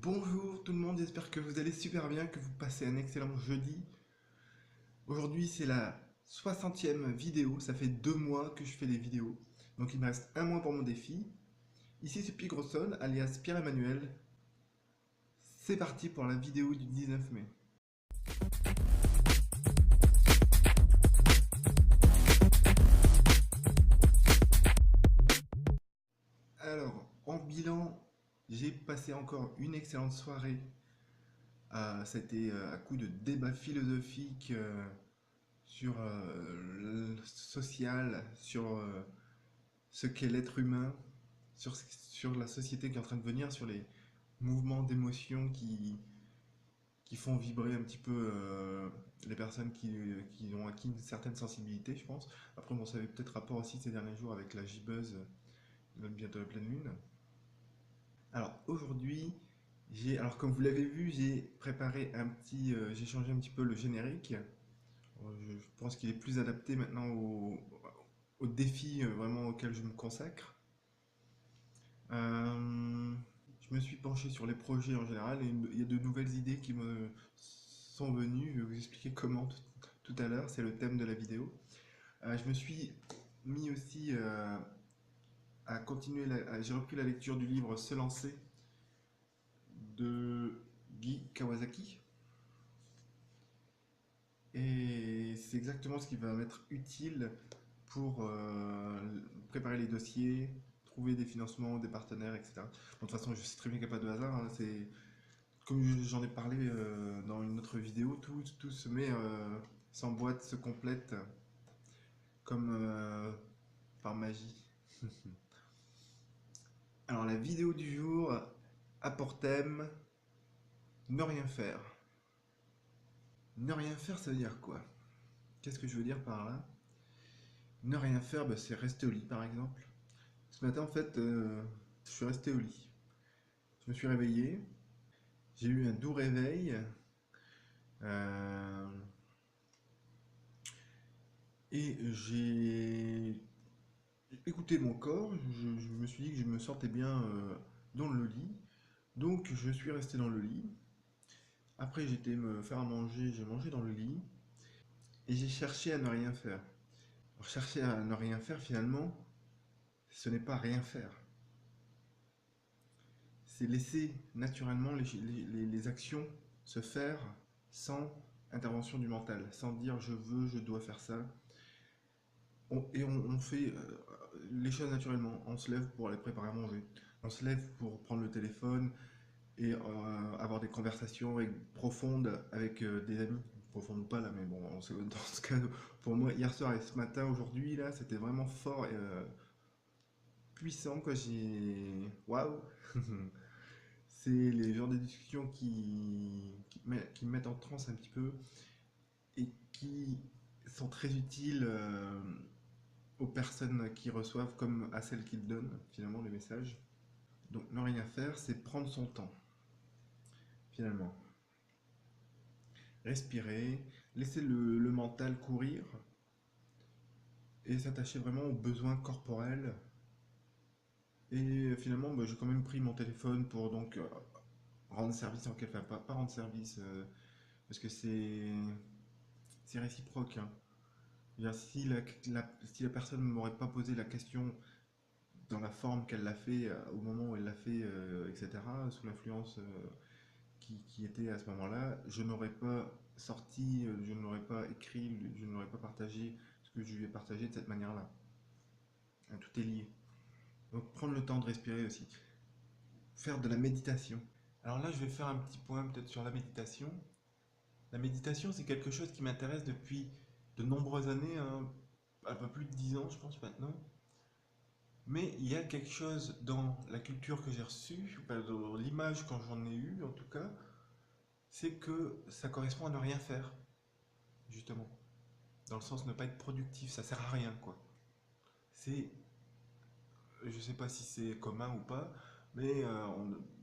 Bonjour tout le monde, j'espère que vous allez super bien, que vous passez un excellent jeudi. Aujourd'hui c'est la 60e vidéo, ça fait 2 mois que je fais des vidéos. Donc il me reste un mois pour mon défi. Ici c'est Pigrosson, alias Pierre-Emmanuel. C'est parti pour la vidéo du 19 mai. Alors, en bilan, j'ai passé encore une excellente soirée. C'était à coup de débats philosophiques sur le social, sur ce qu'est l'être humain, sur la société qui est en train de venir, sur les mouvements d'émotion qui font vibrer un petit peu les personnes qui ont acquis une certaine sensibilité, je pense. Après, bon, ça avait peut-être rapport aussi ces derniers jours avec la gibbeuse, bientôt la pleine lune. Alors aujourd'hui, alors comme vous l'avez vu, j'ai préparé j'ai changé un petit peu le générique. Je pense qu'il est plus adapté maintenant au défi vraiment auquel je me consacre. Euh, je me suis penché sur les projets en général et il y a de nouvelles idées qui me sont venues. Je vais vous expliquer comment tout à l'heure, c'est le thème de la vidéo. Je me suis mis aussi à continuer, j'ai repris la lecture du livre Se lancer de Guy Kawasaki. Et c'est exactement ce qui va m'être utile pour préparer les dossiers, trouver des financements, des partenaires, etc. Bon, de toute façon, je sais très bien qu'il n'y a pas de hasard, hein, comme j'en ai parlé dans une autre vidéo, tout se met, s'emboîte, se complète comme par magie. Alors la vidéo du jour a pour thème ne rien faire. Ne rien faire, ça veut dire quoi? Qu'est-ce que je veux dire par là? Ne rien faire, bah, c'est rester au lit par exemple. Ce matin en fait, je suis resté au lit. Je me suis réveillé, j'ai eu un doux réveil euh, et j'ai écouté mon corps. Je me suis dit que je me sentais bien dans le lit. Donc je suis resté dans le lit. Après j'ai été me faire à manger, j'ai mangé dans le lit. Et j'ai cherché à ne rien faire. Alors chercher à ne rien faire finalement, ce n'est pas rien faire. C'est laisser naturellement les actions se faire sans intervention du mental, sans dire je veux, je dois faire ça. On fait les choses naturellement. On se lève pour aller préparer à manger. On se lève pour prendre le téléphone et avoir des conversations profondes avec des amis. Profondes ou pas là, mais bon, dans ce cas, pour moi, hier soir et ce matin, aujourd'hui, là, c'était vraiment fort et puissant, quoi. Waouh! C'est les genres de discussions qui me mettent en transe un petit peu et qui sont très utiles aux personnes qui reçoivent comme à celles qui donnent finalement les messages. Donc ne rien faire, c'est prendre son temps finalement. Respirer, laisser le mental courir et s'attacher vraiment aux besoins corporels. Et finalement, bah, j'ai quand même pris mon téléphone pour donc rendre service en quelque sorte. Pas rendre service, parce que c'est réciproque, hein. Si la personne ne m'aurait pas posé la question dans la forme qu'elle l'a fait, au moment où elle l'a fait, etc., sous l'influence qui était à ce moment-là, je n'aurais pas sorti, je n'aurais pas écrit, je n'aurais pas partagé ce que je lui ai partagé de cette manière-là. Hein, tout est lié. Donc prendre le temps de respirer aussi. Faire de la méditation. Alors là, je vais faire un petit point peut-être sur la méditation. La méditation, c'est quelque chose qui m'intéresse depuis de nombreuses années, hein, un peu plus de 10 ans, je pense maintenant. Mais il y a quelque chose dans la culture que j'ai reçue, dans l'image quand j'en ai eu en tout cas, c'est que ça correspond à ne rien faire, justement. Dans le sens de ne pas être productif, ça sert à rien, quoi. C'est, je sais pas si c'est commun ou pas, mais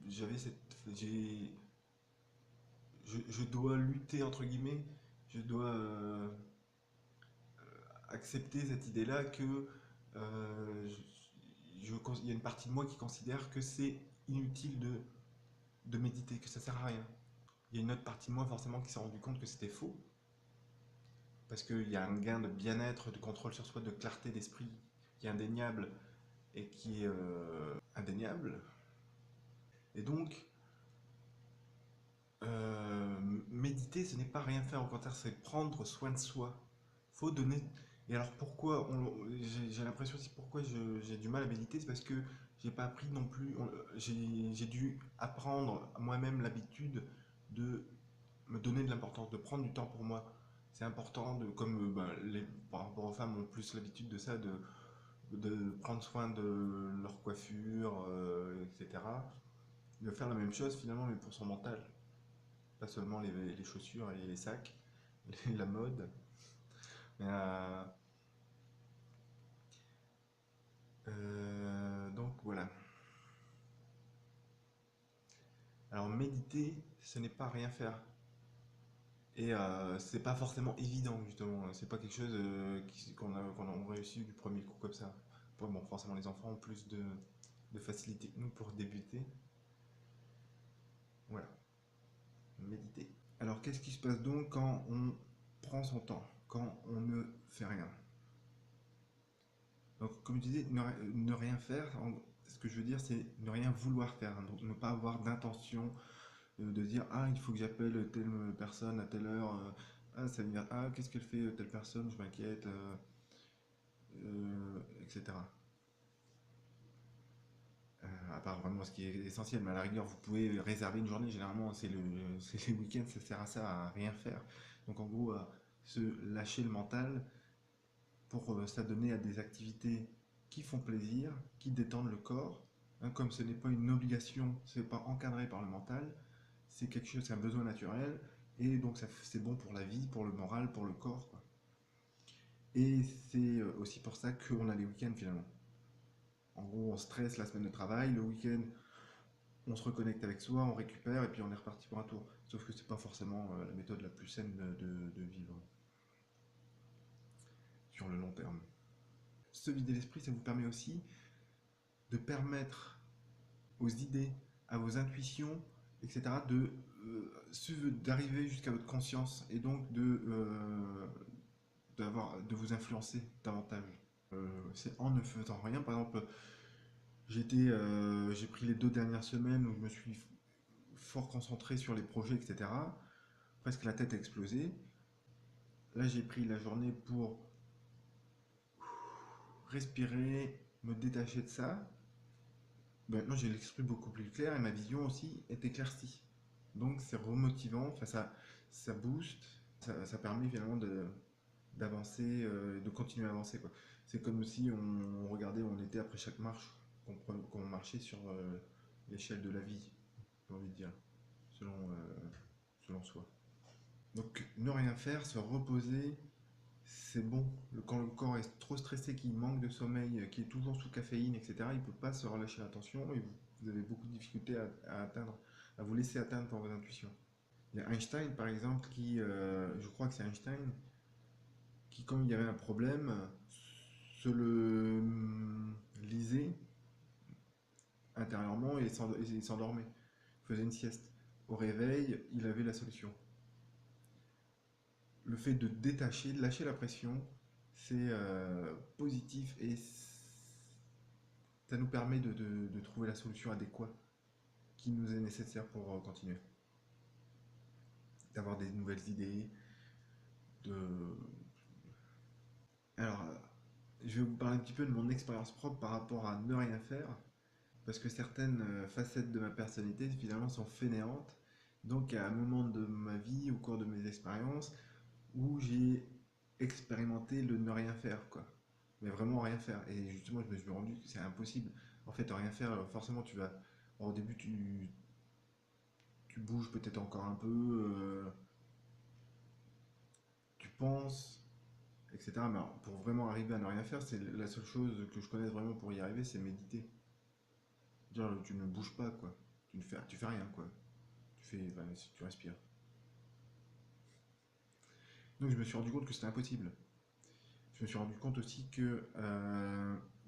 j'avais je dois lutter entre guillemets, je dois accepter cette idée-là que il y a une partie de moi qui considère que c'est inutile de méditer, que ça sert à rien. Il y a une autre partie de moi forcément qui s'est rendu compte que c'était faux, parce qu'il y a un gain de bien-être, de contrôle sur soi, de clarté d'esprit qui est indéniable et qui est indéniable. Et donc, méditer, ce n'est pas rien faire, au contraire, c'est prendre soin de soi. Faut donner. Et alors pourquoi j'ai l'impression aussi pourquoi j'ai du mal à méditer, c'est parce que j'ai pas appris non plus. J'ai dû apprendre moi-même l'habitude de me donner de l'importance, de prendre du temps pour moi. C'est important de, comme par rapport aux femmes ont plus l'habitude de ça, de prendre soin de leur coiffure, etc. De faire la même chose finalement, mais pour son mental. Pas seulement les chaussures et les sacs, la mode. Mais, donc voilà. Alors méditer, ce n'est pas rien faire. Et c'est pas forcément évident justement. C'est pas quelque chose qu'on a réussi du premier coup comme ça. Bon, forcément les enfants ont plus de facilité que nous pour débuter. Voilà, méditer. Alors qu'est-ce qui se passe donc quand on prend son temps, quand on ne fait rien? Donc comme je disais, ne rien faire, ce que je veux dire c'est ne rien vouloir faire, hein. Donc ne pas avoir d'intention de dire ah il faut que j'appelle telle personne à telle heure, ah ça vient, ah qu'est-ce qu'elle fait telle personne, je m'inquiète, etc. À part vraiment ce qui est essentiel, mais à la rigueur vous pouvez réserver une journée, généralement c'est les week-ends, ça sert à ça, à rien faire. Donc en gros à se lâcher le mental pour s'adonner à des activités qui font plaisir, qui détendent le corps. Hein, comme ce n'est pas une obligation, ce n'est pas encadré par le mental, c'est quelque chose, c'est un besoin naturel, et donc c'est bon pour la vie, pour le moral, pour le corps, quoi. Et c'est aussi pour ça qu'on a les week-ends finalement. En gros, on stresse la semaine de travail, le week-end, on se reconnecte avec soi, on récupère, et puis on est reparti pour un tour. Sauf que c'est pas forcément la méthode la plus saine de vivre sur le long terme. Se vider l'esprit, ça vous permet aussi de permettre aux idées, à vos intuitions, etc., d'arriver jusqu'à votre conscience et donc de vous influencer davantage. C'est en ne faisant rien. Par exemple, j'ai pris les 2 dernières semaines où je me suis fort concentré sur les projets, etc. Presque la tête a explosé. Là, j'ai pris la journée pour respirer, me détacher de ça. Maintenant, j'ai l'esprit beaucoup plus clair et ma vision aussi est éclaircie. Donc, c'est remotivant, enfin, ça booste, ça permet finalement d'avancer, de continuer à avancer, quoi. C'est comme si on regardait, on était après chaque marche, qu'on marchait sur l'échelle de la vie, j'ai envie de dire, selon soi. Donc, ne rien faire, se reposer, c'est bon. Quand le corps est trop stressé, qu'il manque de sommeil, qu'il est toujours sous caféine, etc., il ne peut pas se relâcher l'attention et vous avez beaucoup de difficultés à vous laisser atteindre par vos intuitions. Il y a Einstein, par exemple, je crois que c'est Einstein, qui, quand il y avait un problème, se le lisait intérieurement et il s'endormait. Il faisait une sieste. Au réveil, il avait la solution. Le fait de détacher, de lâcher la pression, c'est positif et ça nous permet de trouver la solution adéquate qui nous est nécessaire pour continuer. D'avoir des nouvelles idées, de... Alors, je vais vous parler un petit peu de mon expérience propre par rapport à ne rien faire, parce que certaines facettes de ma personnalité finalement sont fainéantes. Donc, à un moment de ma vie, au cours de mes expériences, où j'ai expérimenté le ne rien faire, quoi. Mais vraiment rien faire. Et justement, je me suis rendu que c'est impossible. En fait, rien faire, forcément, tu vas. Au début, tu bouges peut-être encore un peu, tu penses, etc. Mais alors, pour vraiment arriver à ne rien faire, c'est la seule chose que je connaisse vraiment pour y arriver, c'est méditer. Dire, tu ne bouges pas, quoi. Tu fais rien, quoi. Enfin, tu respires. Donc, je me suis rendu compte que c'était impossible. Je me suis rendu compte aussi que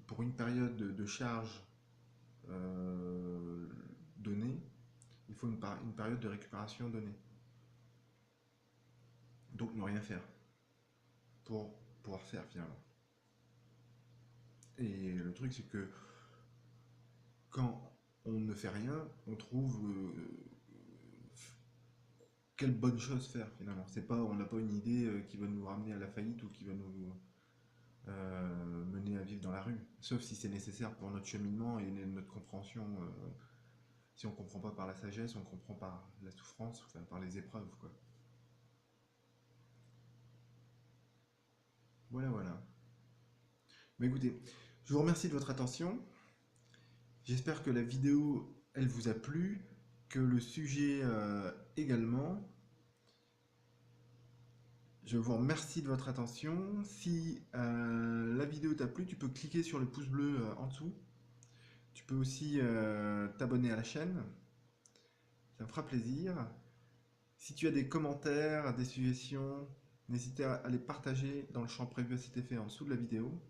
pour une période de charge donnée, Il faut une période de récupération donnée. Donc ne rien faire pour pouvoir faire finalement. Et le truc c'est que quand on ne fait rien, on trouve quelle bonne chose faire finalement. C'est pas, on n'a pas une idée qui va nous ramener à la faillite ou qui va nous mener à vivre dans la rue. Sauf si c'est nécessaire pour notre cheminement et notre compréhension. Si on comprend pas par la sagesse, on comprend par la souffrance, enfin, par les épreuves, quoi. Voilà, voilà. Mais écoutez, je vous remercie de votre attention. J'espère que la vidéo, elle vous a plu, que le sujet également. Je vous remercie de votre attention. Si la vidéo t'a plu, tu peux cliquer sur le pouce bleu en dessous. Tu peux aussi t'abonner à la chaîne. Ça me fera plaisir. Si tu as des commentaires, des suggestions, n'hésite à les partager dans le champ prévu à cet effet en dessous de la vidéo.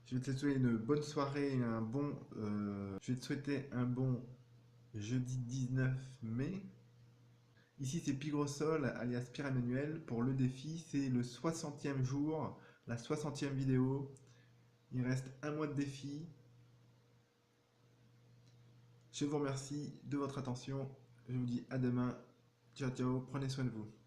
Je vais te souhaiter une bonne soirée et je vais te souhaiter un bon jeudi 19 mai. Ici c'est Pigrosol alias Pierre Emmanuel. Pour le défi, c'est le 60e jour, la 60e vidéo. Il reste un mois de défi. Je vous remercie de votre attention. Je vous dis à demain. Ciao ciao, prenez soin de vous.